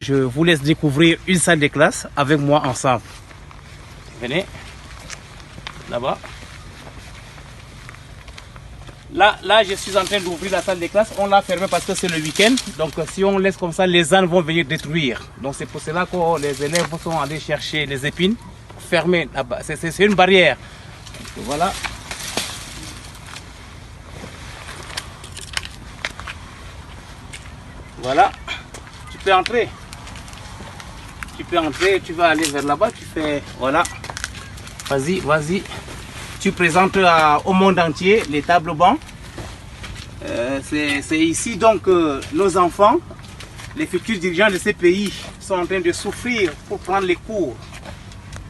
Je vous laisse découvrir une salle de classe avec moi ensemble. Venez, là-bas. Là, je suis en train d'ouvrir la salle de classe. On l'a fermée parce que c'est le week-end. Donc, si on laisse comme ça, les ânes vont venir détruire. Donc, c'est pour cela que les élèves sont allés chercher les épines fermées là-bas. C'est une barrière. Donc, voilà. Voilà. Tu peux entrer. Tu peux entrer, tu vas aller vers là-bas. Tu fais, voilà. Vas-y, vas-y. Tu présentes au monde entier les tables bancs. C'est ici donc nos enfants, les futurs dirigeants de ces pays sont en train de souffrir pour prendre les cours.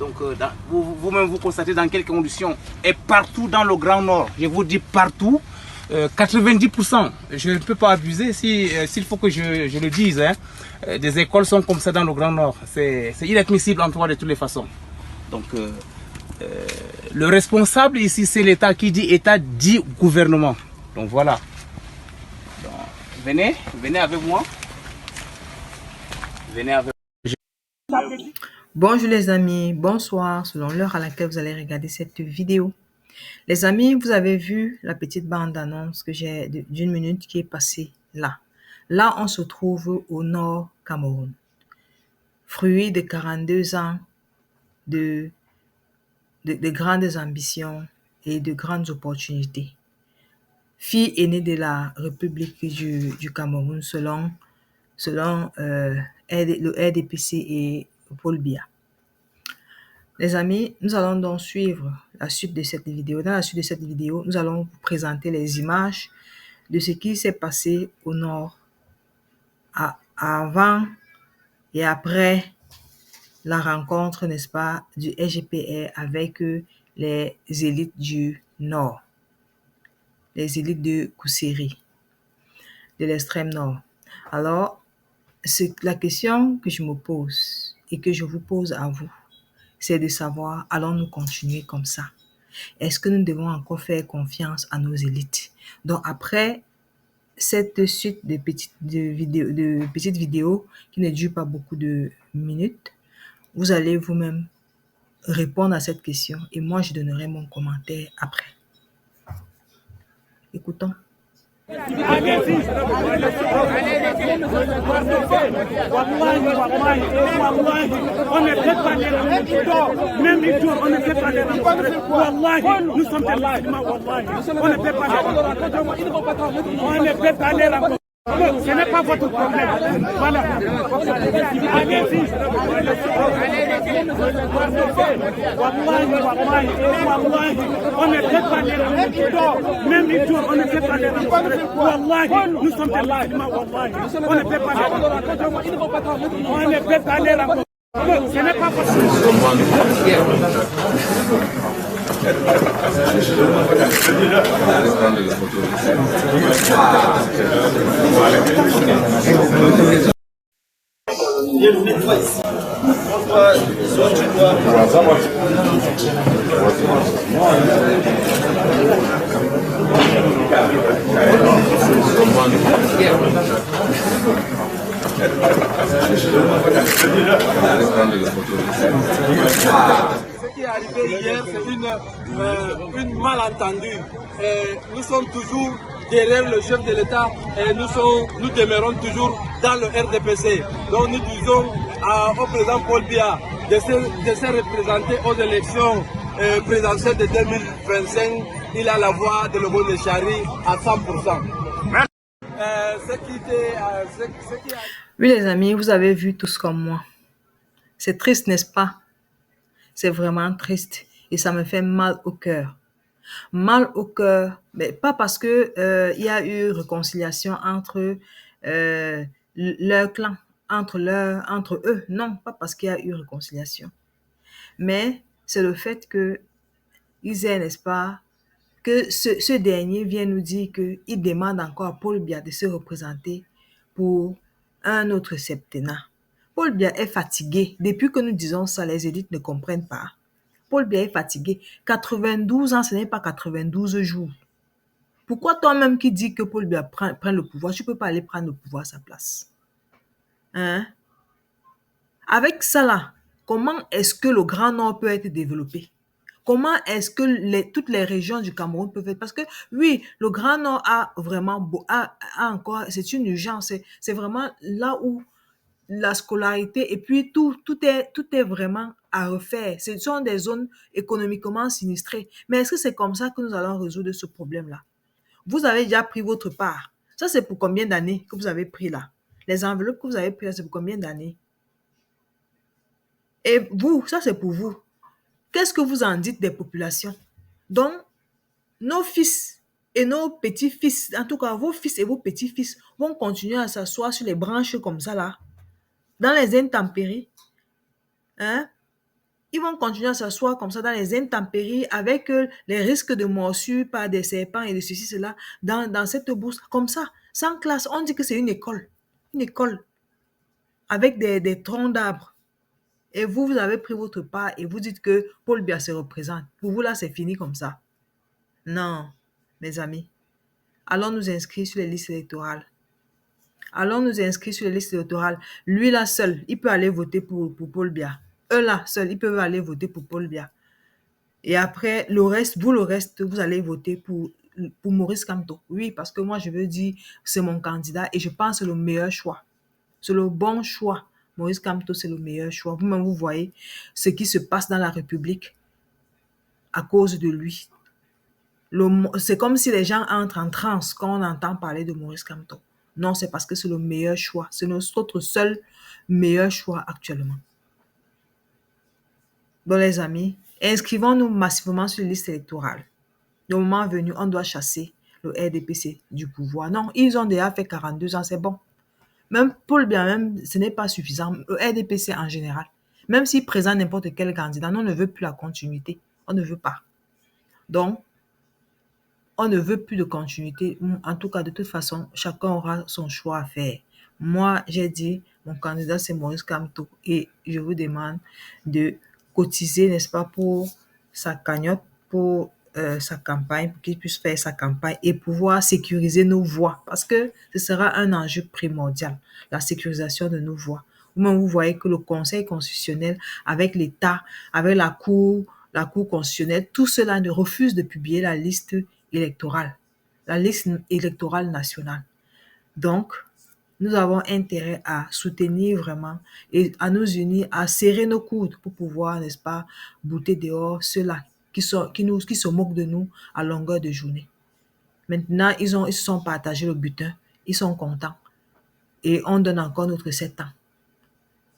Donc vous-même vous constatez dans quelles conditions. Et partout dans le Grand Nord, je vous dis partout, 90%, je ne peux pas abuser s'il faut que je le dise, hein, des écoles sont comme ça dans le Grand Nord. C'est inadmissible en tout cas de toutes les façons. Donc le responsable ici c'est l'État, qui dit État dit gouvernement. Donc voilà. Donc, venez avec moi. Venez avec moi. Bonjour les amis, bonsoir selon l'heure à laquelle vous allez regarder cette vidéo. Les amis, vous avez vu la petite bande-annonce que j'ai d'une minute qui est passée là. Là, on se trouve au nord Cameroun. Fruit de 42 ans de grandes ambitions et de grandes opportunités. Fille aînée de la République du Cameroun selon le RDPC et Paul Biya. Les amis, nous allons donc suivre la suite de cette vidéo. Dans la suite de cette vidéo, nous allons vous présenter les images de ce qui s'est passé au nord avant et après la rencontre, n'est-ce pas, du SGPR avec les élites du nord, les élites de Kousséri, de l'extrême nord. Alors, la question que je me pose et que je vous pose à vous, c'est de savoir, allons-nous continuer comme ça? Est-ce que nous devons encore faire confiance à nos élites? Donc, après cette suite de petites vidéos qui ne durent pas beaucoup de minutes, vous allez vous-même répondre à cette question et moi, je donnerai mon commentaire après. Écoutons. On ne peut pas les rencontrer. Même les jours, on ne peut pas les rencontrer. Wallahi, nous sommes des musulmans, wallahi. On ne peut pas les rencontrer. On ne peut pas les rencontrer. Ce n'est pas votre problème. Voilà. Allez-y. Wallahi, on ne peut pas les rencontrer. Même les jours, on ne peut pas les rencontrer. Wallahi, nous sommes des musulmans, wallahi. On ne peut pas les rencontrer. On ne peut pas les rencontrer. Ce n'est pas possible. Ce qui est arrivé hier, c'est une malentendue. Nous sommes toujours derrière le chef de l'État et nous demeurons toujours dans le RDPC. Donc nous disons au président Paul Biya de se représenter aux élections présidentielles de 2025. Il a la voix de Lobon de Chari à 100%. Oui les amis, vous avez vu tous comme moi. C'est triste, n'est-ce pas? C'est vraiment triste et ça me fait mal au cœur. Mal au cœur, mais pas parce que il y a eu réconciliation entre leur clan, entre eux. Non, pas parce qu'il y a eu réconciliation. Mais c'est le fait que ils aient, n'est-ce pas, que ce dernier vient nous dire qu'il demande encore à Paul Biya de se représenter pour un autre septennat. Paul Biya est fatigué. Depuis que nous disons ça, les élites ne comprennent pas. Paul Biya est fatigué. 92 ans, ce n'est pas 92 jours. Pourquoi toi-même qui dis que Paul Biya prend le pouvoir, tu ne peux pas aller prendre le pouvoir à sa place? Hein? Avec ça là, comment est-ce que le Grand Nord peut être développé? Comment est-ce que toutes les régions du Cameroun peuvent être? Parce que oui, le Grand Nord a vraiment a encore, c'est une urgence. C'est vraiment là où la scolarité et puis tout est vraiment à refaire. Ce sont des zones économiquement sinistrées. Mais est-ce que c'est comme ça que nous allons résoudre ce problème-là? Vous avez déjà pris votre part. Ça, c'est pour combien d'années que vous avez pris là? Les enveloppes que vous avez prises là, c'est pour combien d'années? Et vous, ça, c'est pour vous. Qu'est-ce que vous en dites des populations? Donc, nos fils et nos petits-fils, en tout cas vos fils et vos petits-fils, vont continuer à s'asseoir sur les branches comme ça là, dans les intempéries. Hein? Ils vont continuer à s'asseoir comme ça dans les intempéries avec les risques de morsure par des serpents et de ceci, cela, dans cette bourse, comme ça, sans classe. On dit que c'est une école avec des troncs d'arbres. Et vous avez pris votre part et vous dites que Paul Biya se représente. Pour vous, là, c'est fini comme ça. Non, mes amis. Allons nous inscrire sur les listes électorales. Allons nous inscrire sur les listes électorales. Lui, là, seul, il peut aller voter pour Paul Biya. Eux, là, seuls, ils peuvent aller voter pour Paul Biya. Et après, le reste, vous allez voter pour Maurice Kamto. Oui, parce que moi, je veux dire, c'est mon candidat et je pense que c'est le meilleur choix. C'est le bon choix. Maurice Kamto, c'est le meilleur choix. Vous-même, vous voyez ce qui se passe dans la République à cause de lui. C'est comme si les gens entrent en transe quand on entend parler de Maurice Kamto. Non, c'est parce que c'est le meilleur choix. C'est notre seul meilleur choix actuellement. Bon, les amis, inscrivons-nous massivement sur les listes électorales. Le moment venu, on doit chasser le RDPC du pouvoir. Non, ils ont déjà fait 42 ans, c'est bon. Même Paul Biya, même, ce n'est pas suffisant. Le RDPC en général, même s'il présente n'importe quel candidat, on ne veut plus la continuité. On ne veut pas. Donc, on ne veut plus de continuité. En tout cas, de toute façon, chacun aura son choix à faire. Moi, j'ai dit, mon candidat, c'est Maurice Kamto. Et je vous demande de cotiser, n'est-ce pas, pour sa cagnotte, pour sa campagne, pour qu'il puisse faire sa campagne et pouvoir sécuriser nos voix. Parce que ce sera un enjeu primordial, la sécurisation de nos voix. Vous-même, vous voyez que le Conseil constitutionnel, avec l'État, avec la Cour constitutionnelle, tout cela ne refuse de publier la liste électorale, la liste électorale nationale. Donc, nous avons intérêt à soutenir vraiment et à nous unir, à serrer nos coudes pour pouvoir, n'est-ce pas, bouter dehors ceux-là qui se moquent de nous à longueur de journée. Maintenant, ils se sont partagés le butin, ils sont contents et on donne encore notre 7 ans.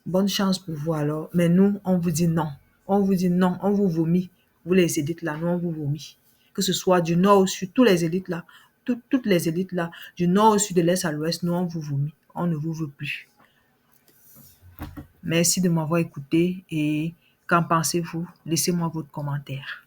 Bonne chance pour vous alors, mais nous, on vous dit non. On vous dit non, on vous vomit. Vous les élites là, nous, on vous vomit. Que ce soit du nord au sud, toutes les élites là, toutes les élites là, du nord au sud, de l'est à l'ouest, nous, on vous vomit. On ne vous veut plus. Merci de m'avoir écouté et qu'en pensez-vous? Laissez-moi votre commentaire.